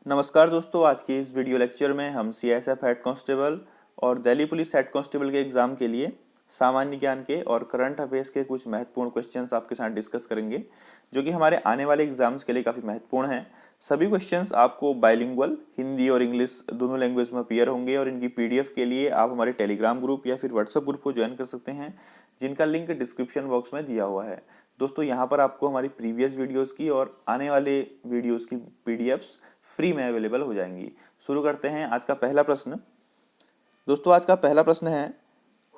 नमस्कार दोस्तों, आज की इस वीडियो लेक्चर में हम सीएसएफ हेड कांस्टेबल और दिल्ली पुलिस हेड कांस्टेबल के एग्जाम के लिए सामान्य ज्ञान के और करंट अफेयर्स के कुछ महत्वपूर्ण क्वेश्चंस आपके साथ डिस्कस करेंगे, जो कि हमारे आने वाले एग्जाम्स के लिए काफ़ी महत्वपूर्ण हैं। सभी क्वेश्चंस आपको बाइलिंगुअल हिंदी और इंग्लिश दोनों लैंग्वेज में अपीयर होंगे और इनकी पीडीएफ के लिए आप हमारे टेलीग्राम ग्रुप या फिर व्हाट्सएप ग्रुप को ज्वाइन कर सकते हैं, जिनका लिंक डिस्क्रिप्शन बॉक्स में दिया हुआ है। दोस्तों, यहाँ पर आपको हमारी प्रीवियस वीडियोस की और आने वाले वीडियोस की पीडीएफ्स फ्री में अवेलेबल हो जाएंगी। शुरू करते हैं आज का पहला प्रश्न। दोस्तों, आज का पहला प्रश्न है,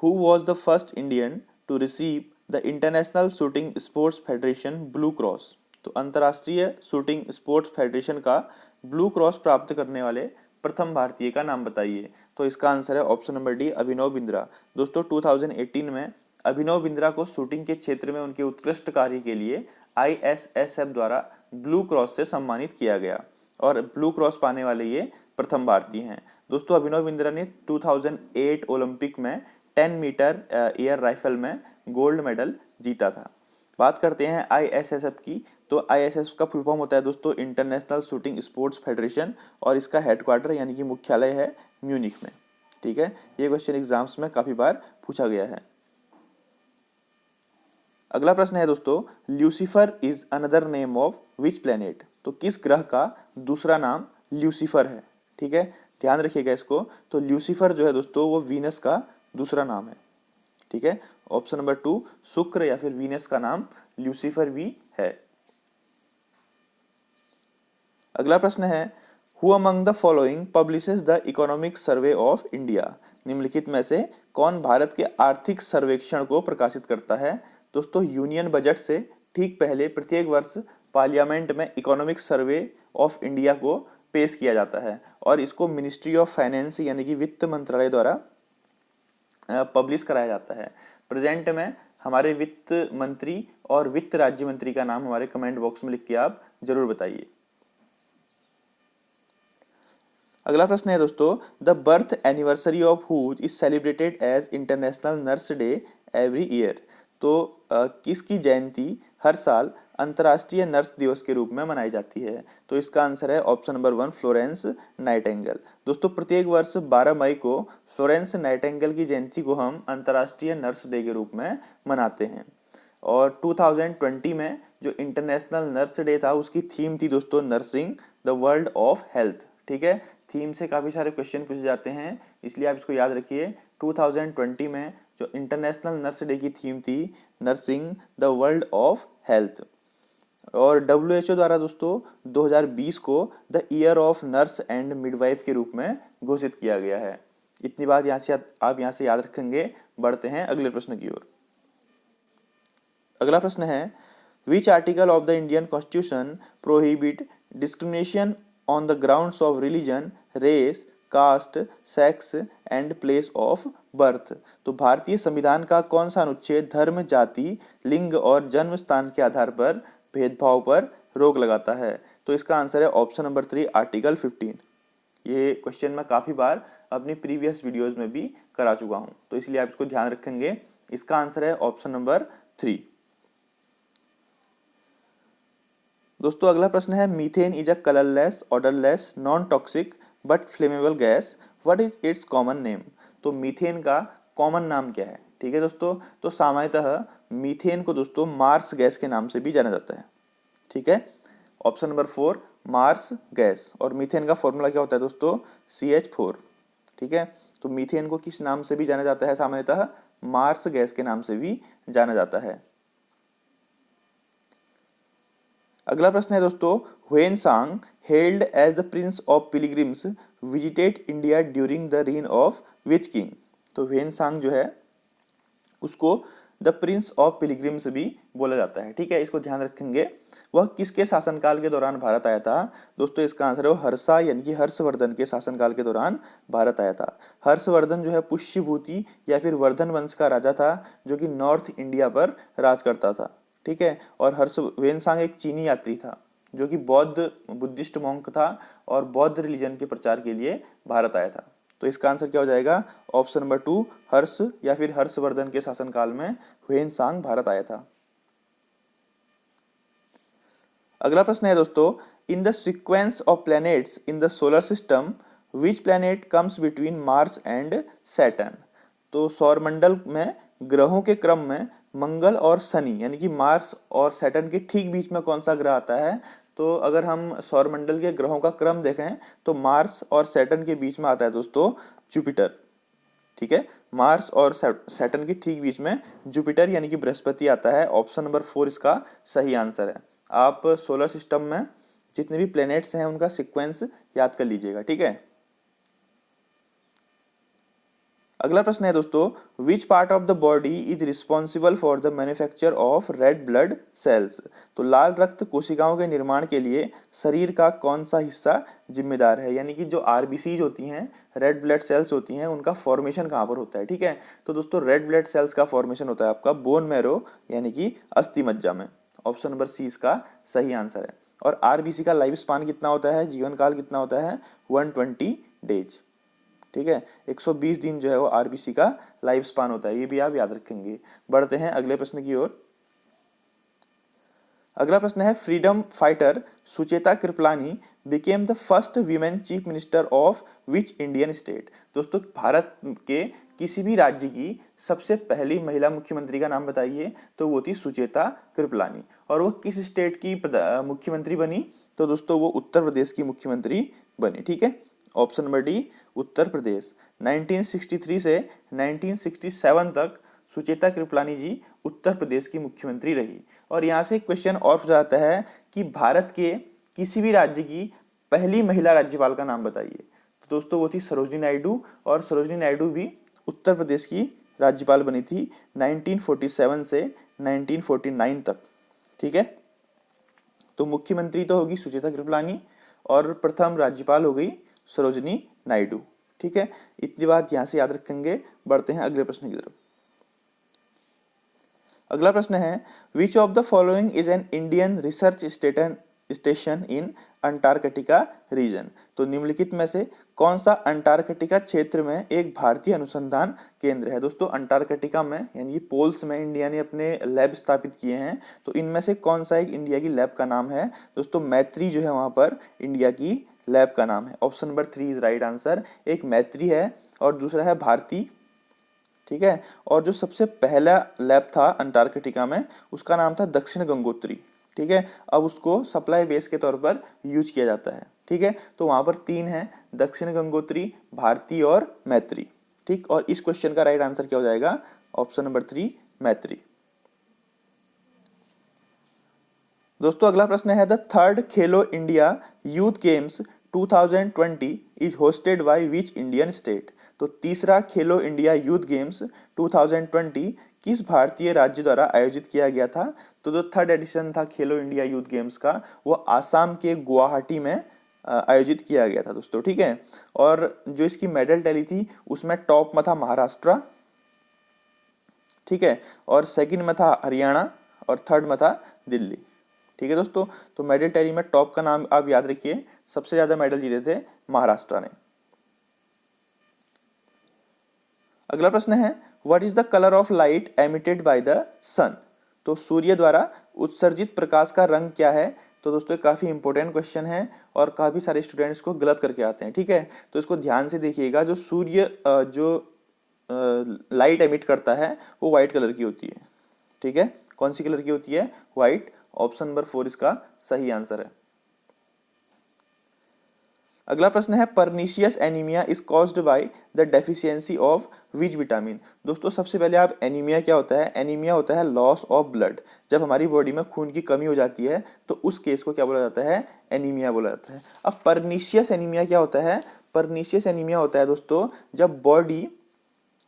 who was the first Indian to receive the international shooting sports federation blue cross. तो अंतर्राष्ट्रीय शूटिंग स्पोर्ट्स फेडरेशन का ब्लू क्रॉस प्राप्त करने वाले प्रथम भारतीय का नाम बताइए। तो इसका आंसर है option number D, Abhinav Bindra. दोस्तों, 2018 में अभिनव बिंद्रा को शूटिंग के क्षेत्र में उनके उत्कृष्ट कार्य के लिए ISSF द्वारा ब्लू क्रॉस से सम्मानित किया गया और ब्लू क्रॉस पाने वाले ये प्रथम भारतीय हैं। दोस्तों, अभिनव बिंद्रा ने 2008 ओलंपिक में 10 मीटर एयर राइफल में गोल्ड मेडल जीता था। बात करते हैं ISSF की। तो ISSF का फुल फॉर्म होता है दोस्तों इंटरनेशनल शूटिंग स्पोर्ट्स फेडरेशन और इसका हेडक्वार्टर यानी कि मुख्यालय है म्यूनिख में। ठीक है, ये क्वेश्चन एग्जाम्स में काफी बार पूछा गया है। अगला प्रश्न है दोस्तों, Lucifer is another name of which planet. तो किस ग्रह का दूसरा नाम ल्यूसीफर है। ठीक है, ध्यान रखिएगा इसको। तो ल्यूसीफर जो है दोस्तों वो वीनस का दूसरा नाम है। ठीक है, ऑप्शन नंबर 2 शुक्र या फिर वीनस का नाम ल्यूसीफर भी है। अगला प्रश्न है, who among the following publishes the economic survey of India. निम्नलिखित में से कौन भारत के आर्थिक सर्वेक्षण को प्रकाशित करता है। दोस्तों, यूनियन बजट से ठीक पहले प्रत्येक वर्ष पार्लियामेंट में इकोनॉमिक सर्वे ऑफ इंडिया को पेश किया जाता है और इसको मिनिस्ट्री ऑफ फाइनेंस यानी कि वित्त मंत्रालय द्वारा पब्लिश कराया जाता है। प्रेजेंट में हमारे वित्त मंत्री और वित्त राज्य मंत्री का नाम हमारे कमेंट बॉक्स में लिख के आप जरूर बताइए। अगला प्रश्न है दोस्तों, the birth anniversary of whose is celebrated as international nurse day every year. तो किसकी जयंती हर साल अंतर्राष्ट्रीय नर्स दिवस के रूप में मनाई जाती है। तो इसका आंसर है ऑप्शन नंबर 1 फ्लोरेंस नाइटिंगेल। दोस्तों, प्रत्येक वर्ष 12 मई को फ्लोरेंस नाइटिंगेल की जयंती को हम अंतर्राष्ट्रीय नर्स डे के रूप में मनाते हैं। और 2020 में जो इंटरनेशनल नर्स डे था उसकी थीम थी दोस्तों nursing the world of health. ठीक है, थीम से काफी सारे क्वेश्चन पूछे जाते हैं, इसलिए आप इसको याद रखिए। 2020 में जो इंटरनेशनल नर्स डे की थीम थी nursing the world of health. और WHO द्वारा दोस्तों 2020 को the year of nurse and midwife के रूप में घोषित किया गया है। इतनी बात आप यहाँ से याद रखेंगे। बढ़ते हैं अगले प्रश्न की ओर। अगला प्रश्न है, which article of the Indian constitution prohibit discrimination on the grounds of religion, race, caste, sex and place of birth. तो भारतीय संविधान का कौन सा अनुच्छेद धर्म, जाति, लिंग और जन्म स्थान के आधार पर भेदभाव पर रोक लगाता है। तो इसका आंसर है ऑप्शन नंबर 3 आर्टिकल 15। ये क्वेश्चन मैं काफी बार अपनी प्रीवियस वीडियोस में भी करा चुका हूं, तो इसलिए आप इसको ध्यान रखेंगे। इसका आंसर है ऑप्शन नंबर 3। दोस्तों, अगला प्रश्न है, methane is a colourless, odourless, non toxic but flammable gas, what is its common name. तो मीथेन का कॉमन नाम क्या है। ठीक है दोस्तों, तो सामान्यतः मीथेन को दोस्तों मार्स गैस के नाम से भी जाना जाता है। ठीक है, ऑप्शन नंबर 4 मार्स गैस। और मीथेन का फॉर्मूला क्या होता है दोस्तों, CH4। ठीक है, तो मीथेन को किस नाम से भी जाना जाता है, सामान्यतः मार्स गैस के नाम से भी जाना जाता है। अगला प्रश्न है दोस्तों, Hiuen Tsang held as the prince of pilgrims visited India during the reign of which king. तो ह्वेन सांग जो है उसको द प्रिंस ऑफ पिलग्रिम्स भी बोला जाता है। ठीक है, इसको ध्यान रखेंगे। वह किसके शासनकाल के दौरान भारत आया था। दोस्तों, इसका आंसर है हर्षा यानी कि हर्षवर्धन के शासनकाल के दौरान भारत आया था। हर्षवर्धन जो है पुष्यभूति या फिर वर्धन वंश का राजा था, जो कि नॉर्थ इंडिया पर राज करता था। ठीक है, और ह्वेनसांग एक चीनी यात्री था जो कि बुद्धिस्ट मॉन्क था और बौद्ध रिलीजन के प्रचार के लिए भारत आया था। तो इसका आंसर क्या हो जाएगा, ऑप्शन नंबर 2 हर्ष या फिर हर्षवर्धन के शासनकाल में ह्वेनसांग भारत आया था। अगला प्रश्न है दोस्तों, in the sequence of planets in the solar system which planet comes between Mars and Saturn. तो सौरमंडल में ग्रहों के क्रम में मंगल और शनि यानी कि मार्स और सैटर्न के ठीक बीच में कौन सा ग्रह आता है। तो अगर हम सौरमंडल के ग्रहों का क्रम देखें तो मार्स और सैटर्न के बीच में आता है दोस्तों जुपिटर। ठीक है, मार्स और सैटर्न के ठीक बीच में जुपिटर यानी कि बृहस्पति आता है। ऑप्शन नंबर 4 इसका सही आंसर है। आप सोलर सिस्टम में जितने भी प्लैनेट्स हैं उनका सीक्वेंस याद कर लीजिएगा। ठीक है, अगला प्रश्न है दोस्तों, which part of the body is responsible for the manufacture of red blood cells. तो लाल रक्त कोशिकाओं के निर्माण के लिए शरीर का कौन सा हिस्सा जिम्मेदार है, यानी कि जो आरबीसीज होती हैं, रेड ब्लड सेल्स होती हैं, उनका फॉर्मेशन कहाँ पर होता है। ठीक है, तो दोस्तों रेड ब्लड सेल्स का फॉर्मेशन होता है आपका बोन मैरो यानी कि अस्थि मज्जा में। ऑप्शन नंबर सी इसका सही आंसर है। और आरबीसी का लाइफ स्पान कितना होता है, जीवन काल कितना होता है, 120 डेज। ठीक है, 120 दिन जो है वो आरबीसी का लाइफ स्पान होता है, ये भी आप याद रखेंगे। बढ़ते हैं अगले प्रश्न की ओर। अगला प्रश्न है, freedom fighter Sucheta Kripalani became the first women chief minister of which Indian state. दोस्तों भारत के किसी भी राज्य की सबसे पहली महिला मुख्यमंत्री का नाम बताइए। तो वो थी सुचेता कृपलानी। और वो किस स्टेट की मुख्यमंत्री बनी। तो दोस्तों वो उत्तर प्रदेश की मुख्यमंत्री बनी। ठीक है, option number D Uttar Pradesh. 1963 से 1967 तक सुचेता कृपलानी जी उत्तर प्रदेश की मुख्यमंत्री रही। और यहाँ से क्वेश्चन और पूछा जाता है कि भारत के किसी भी राज्य की पहली महिला राज्यपाल का नाम बताइए। तो दोस्तों वो थी सरोजिनी नायडू। और सरोजिनी नायडू भी उत्तर प्रदेश की राज्यपाल बनी थी 1947 से 1949 तक। ठीक है, तो मुख्यमंत्री तो होगी सुचेता कृपलानी और प्रथम राज्यपाल हो गई सरोजिनी नायडू। ठीक है, इतनी बात यहां से याद रखेंगे। बढ़ते हैं अगले प्रश्न की तरफ। अगला प्रश्न है, which of the following is an Indian research station in Antarctica region. तो निम्नलिखित में से कौन सा अंटार्कटिका क्षेत्र में एक भारतीय अनुसंधान केंद्र है। दोस्तों अंटार्कटिका में यानी कि पोल्स में इंडिया ने अपने लैब स्थापित किए हैं। तो इनमें से कौन सा एक इंडिया की लैब का नाम है। दोस्तों मैत्री जो है वहां पर इंडिया की लैब का नाम है। Option number 3 is right answer. एक मैत्री है और दूसरा है भारती। ठीक है, और जो सबसे पहला लैब था अंटार्कटिका में उसका नाम था दक्षिण गंगोत्री। ठीक है, अब उसको सप्लाई बेस के तौर पर यूज किया जाता है। ठीक है, तो वहां पर 3 है, दक्षिण गंगोत्री, भारती और मैत्री। ठीक, और इस क्वेश्चन का राइट आंसर क्या हो जाएगा, ऑप्शन नंबर 3 मैत्री। दोस्तों अगला प्रश्न है, the third Khelo India youth games 2020 is hosted by which Indian state. तो तीसरा खेलो इंडिया यूथ गेम्स 2020 किस भारतीय राज्य द्वारा आयोजित किया गया था। तो जो थर्ड एडिशन था खेलो इंडिया यूथ गेम्स का वो आसाम के गुवाहाटी में आयोजित किया गया था दोस्तों। ठीक है, और जो इसकी मेडल टैली थी उसमें टॉप में था महाराष्ट्र। ठीक है, और सेकंड में था हरियाणा और थर्ड में था दिल्ली। ठीक है दोस्तों, तो मेडल टैली में टॉप का नाम आप याद रखिए, सबसे ज्यादा मेडल जीते थे महाराष्ट्र ने। अगला प्रश्न है, what is the colour of light emitted by the sun. तो सूर्य द्वारा उत्सर्जित प्रकाश का रंग क्या है। तो दोस्तों काफी इंपॉर्टेंट क्वेश्चन है और काफी सारे स्टूडेंट्स को गलत करके आते हैं। ठीक है, तो इसको ध्यान से देखिएगा। जो सूर्य जो लाइट एमिट करता है वो व्हाइट कलर की होती है। ठीक है, कौन सी कलर की होती है, व्हाइट। ऑप्शन नंबर 4 इसका सही आंसर है। अगला प्रश्न है, pernicious anaemia is caused by the deficiency of which vitamin. दोस्तों सबसे पहले आप एनीमिया क्या होता है, एनीमिया होता है लॉस ऑफ ब्लड। जब हमारी बॉडी में खून की कमी हो जाती है तो उस केस को क्या बोला जाता है, एनीमिया बोला जाता है। अब परनीशियस एनीमिया क्या होता है, परनीशियस एनीमिया होता है दोस्तों जब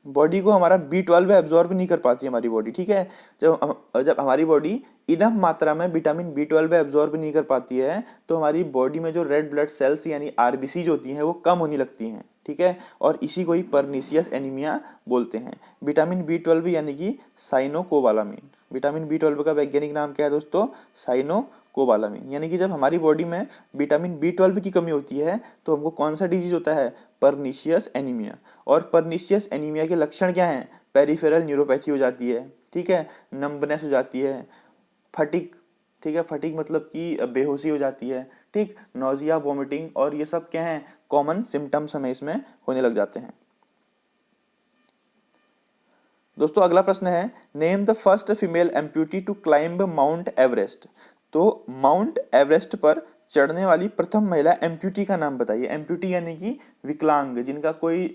बॉडी को हमारा B12 एब्जॉर्ब नहीं कर पाती हमारी बॉडी। ठीक है, जब हमारी बॉडी इनफ मात्रा में विटामिन B12 एब्जॉर्ब नहीं कर पाती है तो हमारी बॉडी में जो रेड ब्लड सेल्स यानी आरबीसी होती हैं वो कम होने लगती हैं। ठीक है, और इसी को ही परनीशियस एनीमिया बोलते हैं। विटामिन B12 यानी कि साइनोकोबालामिन। विटामिन B12 का वैज्ञानिक नाम क्या है दोस्तों, साइनोकोबालामिन। यानी कि जब हमारी बॉडी में विटामिन B12 की कमी होती है तो हमको कौन सा डिजीज होता है, परनीशियस एनीमिया। और परनीशियस एनीमिया के लक्षण क्या हैं, पेरिफेरल न्यूरोपैथी हो जाती है। ठीक है, नंबनेस हो जाती है, फटिक ठीक है, फटीग मतलब कि बेहोशी हो जाती है, ठीक, नौजिया, वोमिटिंग, और ये सब क्या है, कॉमन सिम्टम्स हमें इसमें होने लग जाते हैं। दोस्तों अगला प्रश्न है, name the first female amputee to climb Mount Everest. तो माउंट एवरेस्ट पर चढ़ने वाली प्रथम महिला एम्प्यूटी का नाम बताइए। एम्प्यूटी यानी कि विकलांग, जिनका कोई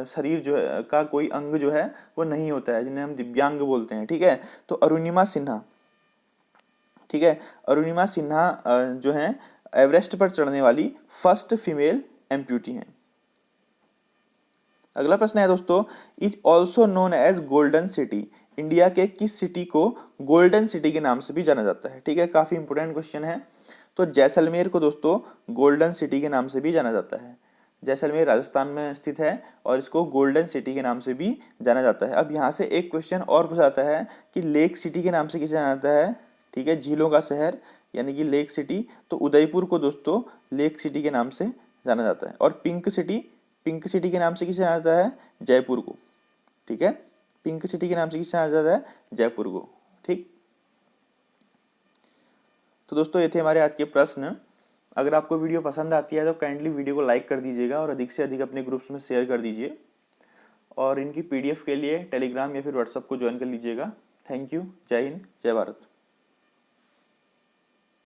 शरीर जो है का कोई अंग जो है वो नहीं होता है, जिन्हें हम दिव्यांग बोलते हैं, ठीक है। तो अरुणिमा सिन्हा, ठीक है, अरुणिमा सिन्हा जो है एवरेस्ट पर चढ़ने वाली फर्स्ट फीमेल एम्प्यूटी हैं। अगला प्रश्न है दोस्तों, is also known as golden city. India के किस सिटी को गोल्डन सिटी के नाम से भी जाना जाता है, ठीक है, काफी इंपोर्टेंट क्वेश्चन है। तो जैसलमेर को दोस्तों गोल्डन सिटी के नाम से भी जाना जाता है। जैसलमेर राजस्थान में स्थित है और इसको गोल्डन सिटी के नाम से भी जाना जाता है। अब यहाँ से एक क्वेश्चन और पूछा जाता है कि लेक सिटी के नाम से किसे जाना जाता है, ठीक है, झीलों का शहर यानी कि लेक सिटी। तो उदयपुर को दोस्तों लेक सिटी के नाम से जाना जाता है। और पिंक सिटी के नाम से किसे जाना जाता है, जयपुर को, ठीक है, पिंक सिटी के नाम से किसे जाना जाता है, जयपुर को, ठीक। तो दोस्तों ये थे हमारे आज के प्रश्न। अगर आपको वीडियो पसंद आती है तो काइंडली वीडियो को लाइक कर दीजिएगा और अधिक से अधिक अपने ग्रुप्स में शेयर कर दीजिए, और इनकी पीडीएफ के लिए टेलीग्राम या फिर व्हाट्सएप को ज्वाइन कर लीजिएगा। थैंक यू, जय हिंद, जय भारत।